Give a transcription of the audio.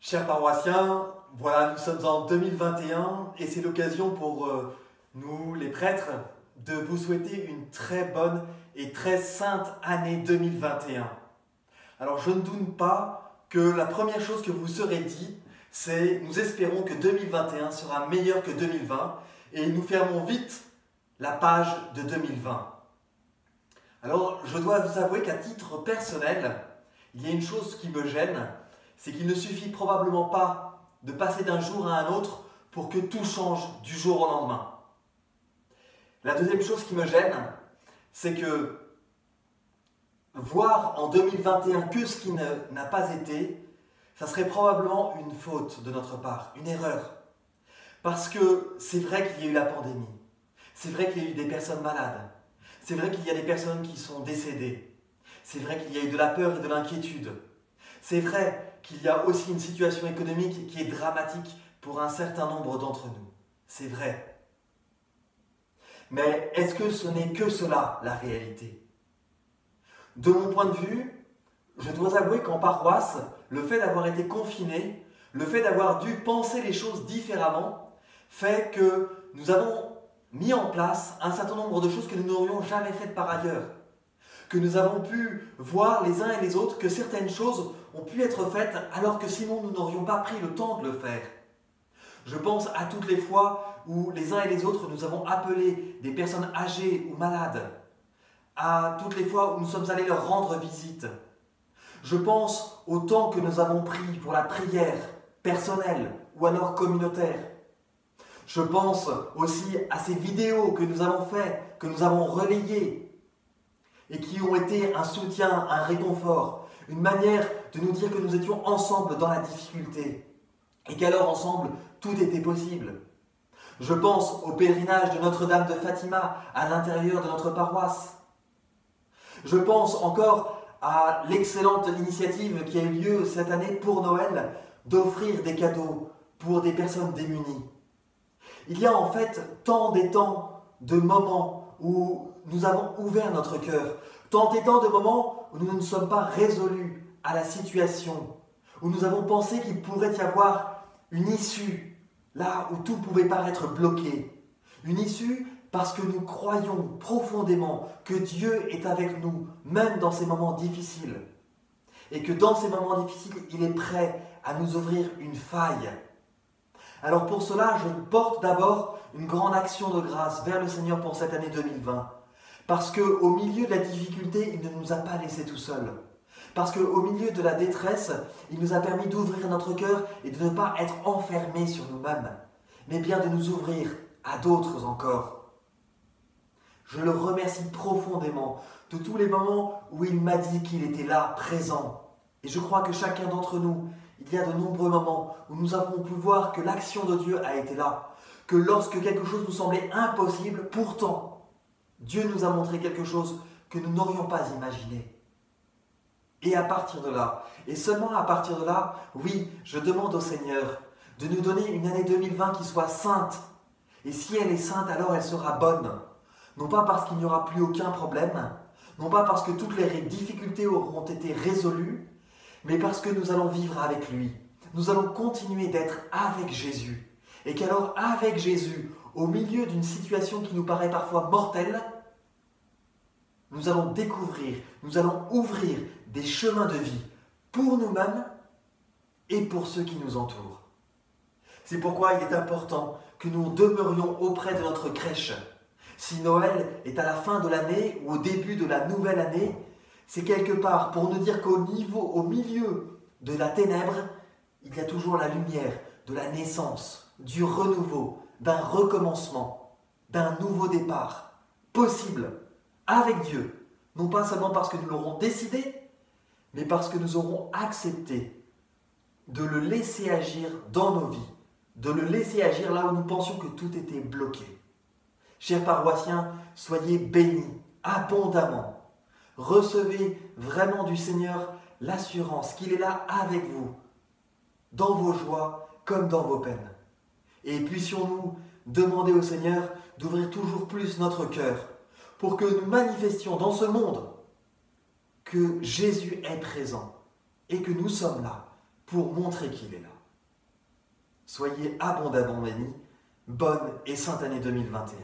Chers paroissiens, voilà, nous sommes en 2021 et c'est l'occasion pour nous, les prêtres, de vous souhaiter une très bonne et très sainte année 2021. Alors je ne doute pas que la première chose que vous serez dit, c'est nous espérons que 2021 sera meilleur que 2020 et nous fermons vite la page de 2020. Alors je dois vous avouer qu'à titre personnel, il y a une chose qui me gêne, c'est qu'il ne suffit probablement pas de passer d'un jour à un autre pour que tout change du jour au lendemain. La deuxième chose qui me gêne, c'est que voir en 2021 que ce qui n'a pas été, ça serait probablement une faute de notre part, une erreur. Parce que c'est vrai qu'il y a eu la pandémie, c'est vrai qu'il y a eu des personnes malades, c'est vrai qu'il y a des personnes qui sont décédées, c'est vrai qu'il y a eu de la peur et de l'inquiétude, c'est vrai qu'il y a aussi une situation économique qui est dramatique pour un certain nombre d'entre nous. C'est vrai. Mais est-ce que ce n'est que cela, la réalité? De mon point de vue, je dois avouer qu'en paroisse, le fait d'avoir été confiné, le fait d'avoir dû penser les choses différemment, fait que nous avons mis en place un certain nombre de choses que nous n'aurions jamais faites par ailleurs. Que nous avons pu voir les uns et les autres que certaines choses ont pu être faites alors que sinon nous n'aurions pas pris le temps de le faire. Je pense à toutes les fois où les uns et les autres nous avons appelé des personnes âgées ou malades, à toutes les fois où nous sommes allés leur rendre visite. Je pense au temps que nous avons pris pour la prière personnelle ou alors communautaire. Je pense aussi à ces vidéos que nous avons faites, que nous avons relayées, et qui ont été un soutien, un réconfort, une manière de nous dire que nous étions ensemble dans la difficulté, et qu'alors ensemble, tout était possible. Je pense au pèlerinage de Notre-Dame de Fatima à l'intérieur de notre paroisse. Je pense encore à l'excellente initiative qui a eu lieu cette année pour Noël, d'offrir des cadeaux pour des personnes démunies. Il y a en fait tant et tant de moments où nous avons ouvert notre cœur, tant et tant de moments où nous ne sommes pas résolus à la situation, où nous avons pensé qu'il pourrait y avoir une issue, là où tout pouvait paraître bloqué. Une issue parce que nous croyons profondément que Dieu est avec nous, même dans ces moments difficiles. Et que dans ces moments difficiles, il est prêt à nous ouvrir une faille. Alors pour cela, je porte d'abord une grande action de grâce vers le Seigneur pour cette année 2020. Parce qu'au milieu de la difficulté, il ne nous a pas laissés tout seuls. Parce qu'au milieu de la détresse, il nous a permis d'ouvrir notre cœur et de ne pas être enfermés sur nous-mêmes, mais bien de nous ouvrir à d'autres encore. Je le remercie profondément de tous les moments où il m'a dit qu'il était là, présent. Et je crois que chacun d'entre nous, il y a de nombreux moments où nous avons pu voir que l'action de Dieu a été là, que lorsque quelque chose nous semblait impossible, pourtant, Dieu nous a montré quelque chose que nous n'aurions pas imaginé. Et à partir de là, et seulement à partir de là, oui, je demande au Seigneur de nous donner une année 2020 qui soit sainte. Et si elle est sainte, alors elle sera bonne. Non pas parce qu'il n'y aura plus aucun problème, non pas parce que toutes les difficultés auront été résolues, mais parce que nous allons vivre avec lui. Nous allons continuer d'être avec Jésus. Et qu'alors, avec Jésus, au milieu d'une situation qui nous paraît parfois mortelle, nous allons découvrir, nous allons ouvrir des chemins de vie pour nous-mêmes et pour ceux qui nous entourent. C'est pourquoi il est important que nous demeurions auprès de notre crèche. Si Noël est à la fin de l'année ou au début de la nouvelle année, c'est quelque part pour nous dire au milieu de la ténèbre, il y a toujours la lumière de la naissance, du renouveau, d'un recommencement, d'un nouveau départ, possible, avec Dieu. Non pas seulement parce que nous l'aurons décidé, mais parce que nous aurons accepté de le laisser agir dans nos vies, de le laisser agir là où nous pensions que tout était bloqué. Chers paroissiens, soyez bénis abondamment. Recevez vraiment du Seigneur l'assurance qu'il est là avec vous, dans vos joies comme dans vos peines. Et puissions-nous demander au Seigneur d'ouvrir toujours plus notre cœur pour que nous manifestions dans ce monde que Jésus est présent et que nous sommes là pour montrer qu'il est là. Soyez abondamment bénis. Bonne et sainte année 2021.